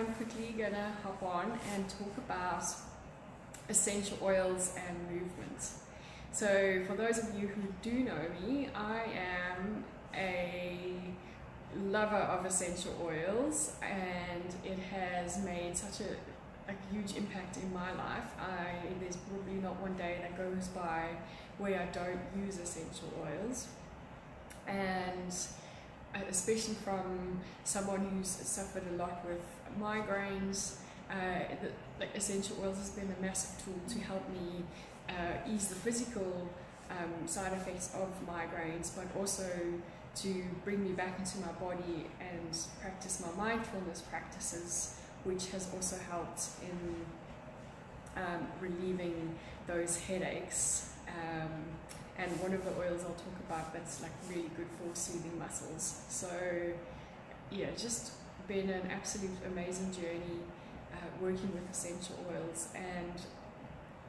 I'm quickly gonna hop on and talk about essential oils and movement. So for those of you who do know me, I am a lover of essential oils, and it has made such a huge impact in my life. There's probably not one day that goes by where I don't use essential oils, and especially from someone who's suffered a lot with migraines, essential oils has been a massive tool to help me ease the physical side effects of migraines, but also to bring me back into my body and practice my mindfulness practices, which has also helped in relieving those headaches. And one of the oils I'll talk about that's like really good for soothing muscles. So yeah, just been an absolute amazing journey working with essential oils. And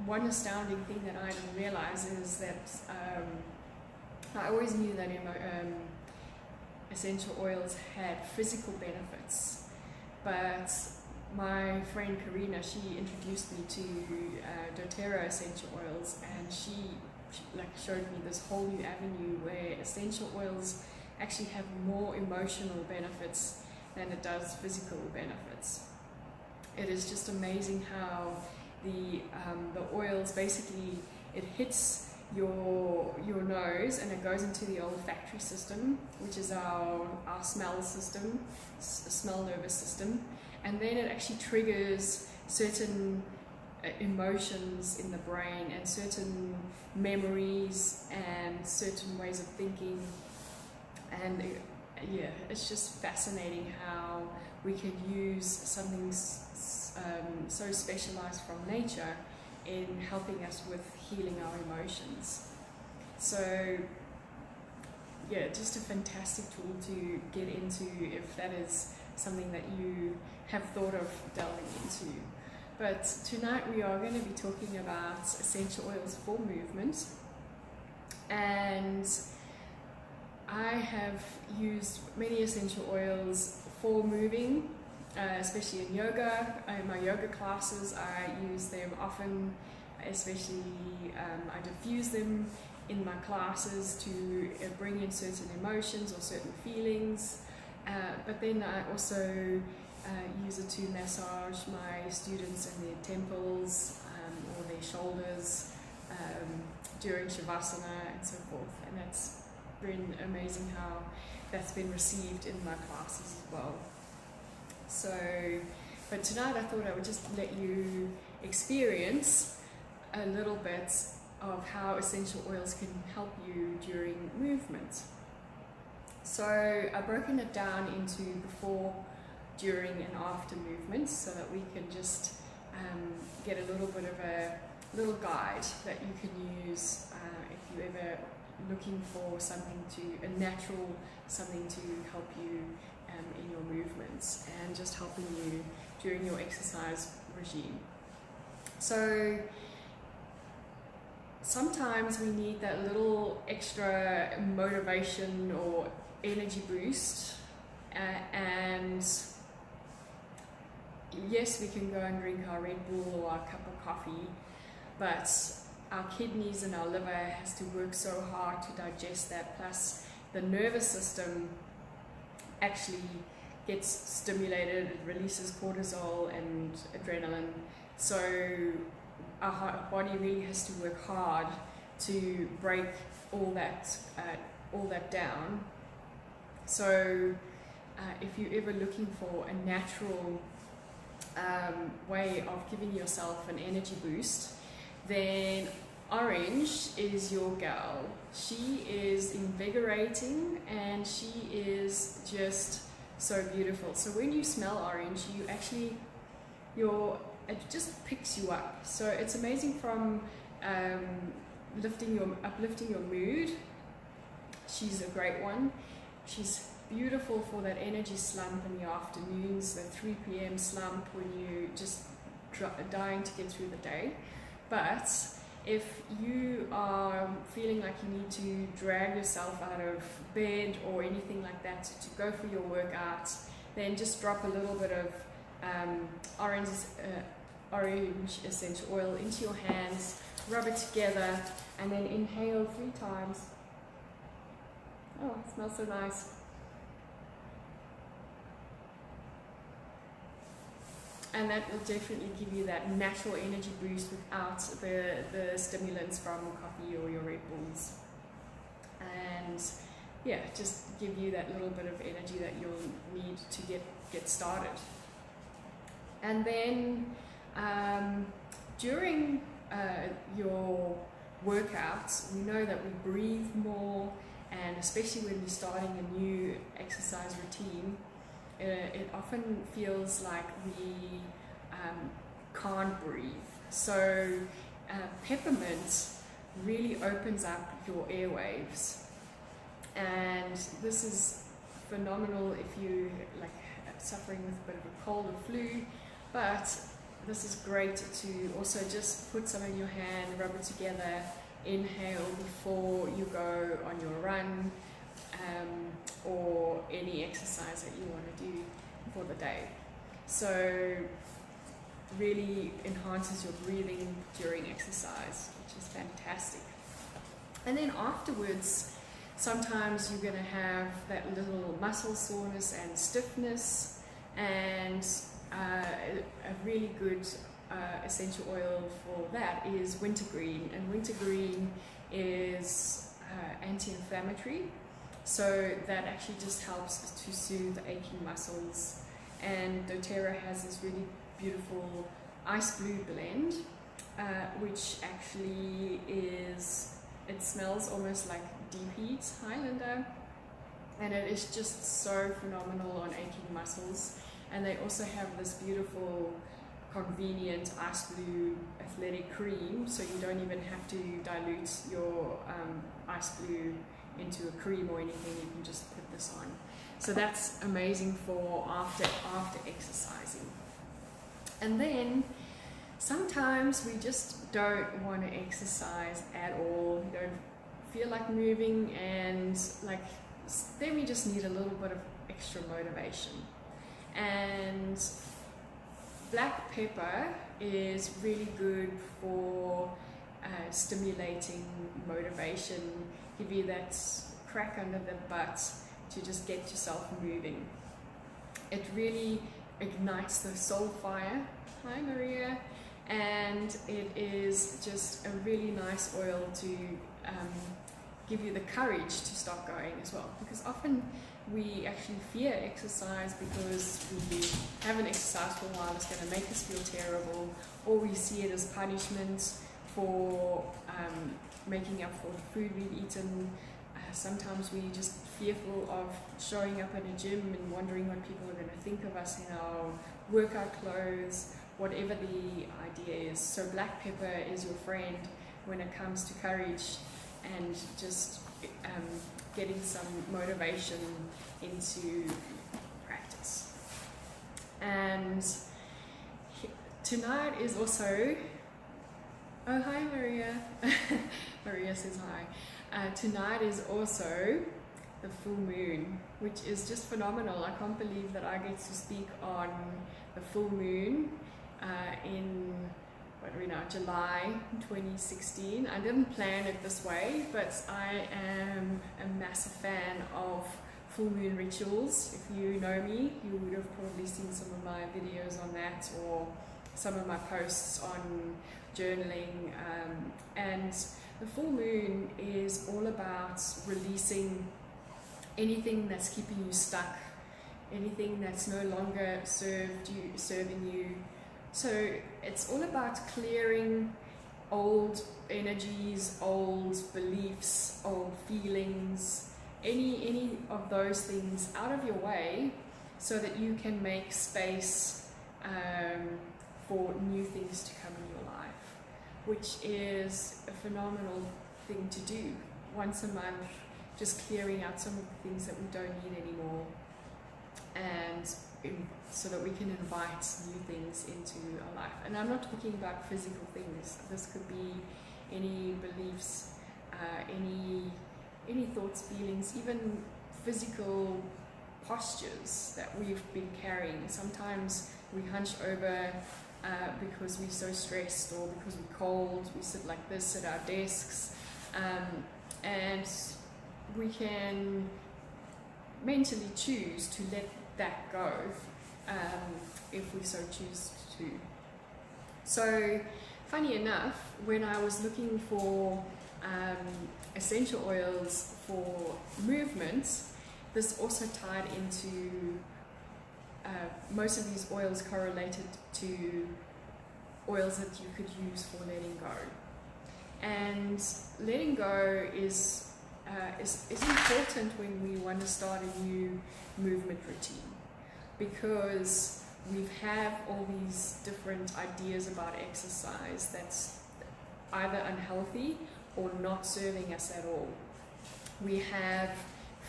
one astounding thing that I didn't realize is that I always knew that essential oils had physical benefits, but my friend Karina, she introduced me to doTERRA essential oils, and she showed me this whole new avenue where essential oils actually have more emotional benefits than it does physical benefits. It is just amazing how the oils basically, it hits your nose and it goes into the olfactory system, which is our smell system, smell nervous system, and then it actually triggers certain emotions in the brain and certain memories and certain ways of thinking. And yeah, it's just fascinating how we can use something so specialized from nature in helping us with healing our emotions. So yeah, just a fantastic tool to get into if that is something that you have thought of delving into. But tonight we are going to be talking about essential oils for movement, and I have used many essential oils for moving, especially in yoga. In my yoga classes I use them often, especially I diffuse them in my classes to bring in certain emotions or certain feelings, but then I also use it to massage my students in their temples or their shoulders during Shavasana and so forth, and that's been amazing how that's been received in my classes as well. So, but tonight I thought I would just let you experience a little bit of how essential oils can help you during movement. So I've broken it down into before, during and after movements so that we can just get a little bit of a little guide that you can use if you're ever looking for something a natural something to help you in your movements and just helping you during your exercise regime. So sometimes we need that little extra motivation or energy boost, and yes, we can go and drink our Red Bull or our cup of coffee, but our kidneys and our liver has to work so hard to digest that, plus the nervous system actually gets stimulated, it releases cortisol and adrenaline, so our body really has to work hard to break all that down. So if you're ever looking for a natural way of giving yourself an energy boost, then orange is your gal. She is invigorating and she is just so beautiful. So when you smell orange, you actually, it just picks you up. So it's amazing from uplifting your mood. She's a great one. She's beautiful for that energy slump in the afternoons, the 3 p.m. slump when you just dying to get through the day. But if you are feeling like you need to drag yourself out of bed or anything like that to go for your workout, then just drop a little bit of orange, orange essential oil into your hands, rub it together, and then inhale 3 times. Oh, it smells so nice. And that will definitely give you that natural energy boost without the stimulants from coffee or your Red Bulls. And yeah, just give you that little bit of energy that you'll need to get started. And then during your workouts, we know that we breathe more, and especially when we're starting a new exercise routine, it often feels like we can't breathe. So peppermint really opens up your airwaves, and this is phenomenal if you like suffering with a bit of a cold or flu. But this is great to also just put some in your hand, rub it together, inhale before you go on your run, or any exercise that you want to do for the day. So really enhances your breathing during exercise, which is fantastic. And then afterwards, sometimes you're going to have that little muscle soreness and stiffness, and a really good essential oil for that is wintergreen. And wintergreen is anti-inflammatory, so that actually just helps to soothe aching muscles. And doTERRA has this really beautiful ice blue blend, which actually it smells almost like Deep Heat Highlander, and it is just so phenomenal on aching muscles. And they also have this beautiful convenient ice blue athletic cream, so you don't even have to dilute your ice blue into a cream or anything. You can just put this on. So that's amazing for after exercising. And then sometimes we just don't want to exercise at all. We don't feel like moving, and then we just need a little bit of extra motivation. And black pepper is really good for stimulating motivation, give you that crack under the butt to just get yourself moving. It really ignites the soul fire. Hi Maria. And it is just a really nice oil to give you the courage to start going as well, because often we actually fear exercise because we haven't exercised for a while. It's going to make us feel terrible, or we see it as punishment for making up for the food we've eaten. Sometimes we're just fearful of showing up in a gym and wondering what people are going to think of us in our workout clothes, whatever the idea is. So black pepper is your friend when it comes to courage and just getting some motivation into practice. And tonight is also, oh hi Maria, Maria says hi. Tonight is also the full moon, which is just phenomenal. I can't believe that I get to speak on the full moon in what are we now, July 2016. I didn't plan it this way, but I am a massive fan of full moon rituals. If you know me, you would have probably seen some of my videos on that, or some of my posts on journaling. And the full moon is all about releasing anything that's keeping you stuck, anything that's no longer serving you. So it's all about clearing old energies, old beliefs, old feelings, any of those things out of your way, so that you can make space for new things to come in your life, which is a phenomenal thing to do once a month, just clearing out some of the things that we don't need anymore, and so that we can invite new things into our life. And I'm not talking about physical things. This could be any beliefs, any thoughts, feelings, even physical postures that we've been carrying. Sometimes we hunch over because we're so stressed, or because we're cold. We sit like this at our desks, and we can mentally choose to let that go if we so choose to. So funny enough, when I was looking for essential oils for movement, this also tied into most of these oils correlated to oils that you could use for letting go. And letting go is important when we want to start a new movement routine, because we have all these different ideas about exercise that's either unhealthy or not serving us at all. We have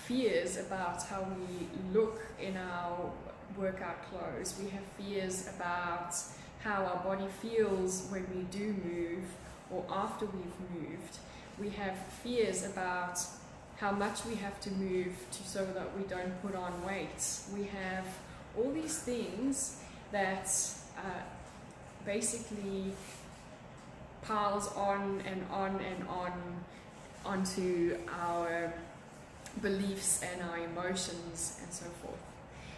fears about how we look in our workout clothes. We have fears about how our body feels when we do move or after we've moved. We have fears about how much we have to move so that we don't put on weight. We have all these things that basically piles on and on and on onto our beliefs and our emotions and so forth.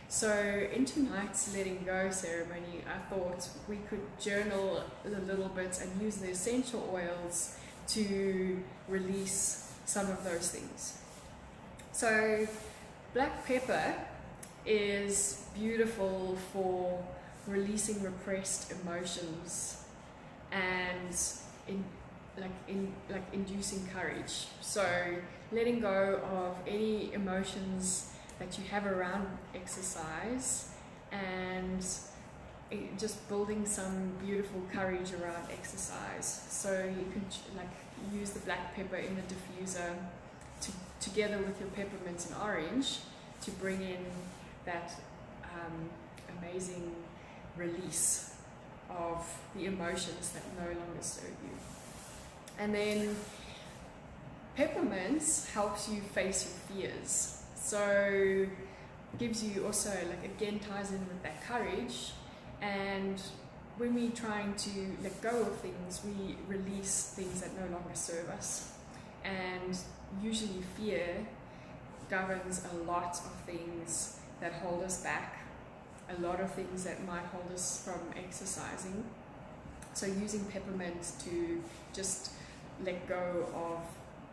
So in tonight's letting go ceremony, I thought we could journal a little bit and use the essential oils to release some of those things. So black pepper is beautiful for releasing repressed emotions and inducing courage. So letting go of any emotions that you have around exercise, and just building some beautiful courage around exercise. So you can use the black pepper in the diffuser together with your peppermint and orange to bring in that amazing release of the emotions that no longer serve you. And then peppermint helps you face your fears. So gives you also, again, ties in with that courage. And when we're trying to let go of things, we release things that no longer serve us. And usually fear governs a lot of things that hold us back, a lot of things that might hold us from exercising. So using peppermint to just let go of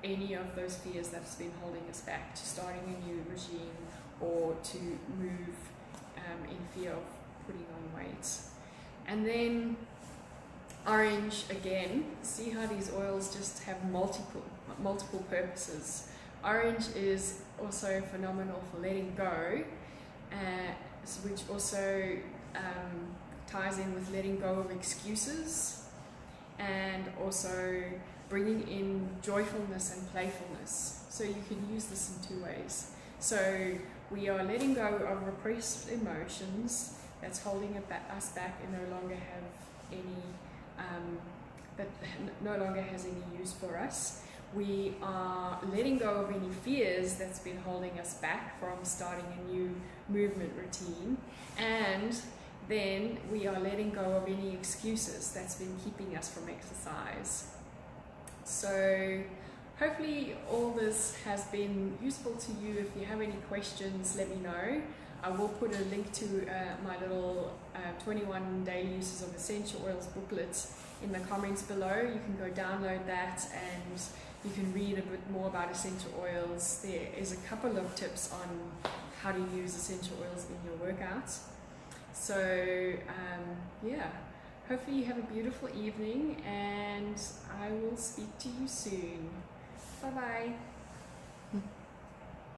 any of those fears that's been holding us back to starting a new regime, or to move in fear of putting on weight. And then orange, again, see how these oils just have multiple purposes. Orange is also phenomenal for letting go, which also ties in with letting go of excuses, and also bringing in joyfulness and playfulness. So you can use this in two ways. So we are letting go of repressed emotions that's holding us back and no longer have any, that no longer has any use for us. We are letting go of any fears that's been holding us back from starting a new movement routine. And then we are letting go of any excuses that's been keeping us from exercise. So hopefully all this has been useful to you. If you have any questions, let me know. I will put a link to my little 21 daily uses of essential oils booklet in the comments below. You can go download that and you can read a bit more about essential oils. There is a couple of tips on how to use essential oils in your workouts. So yeah, hopefully you have a beautiful evening, and I will speak to you soon. Bye bye.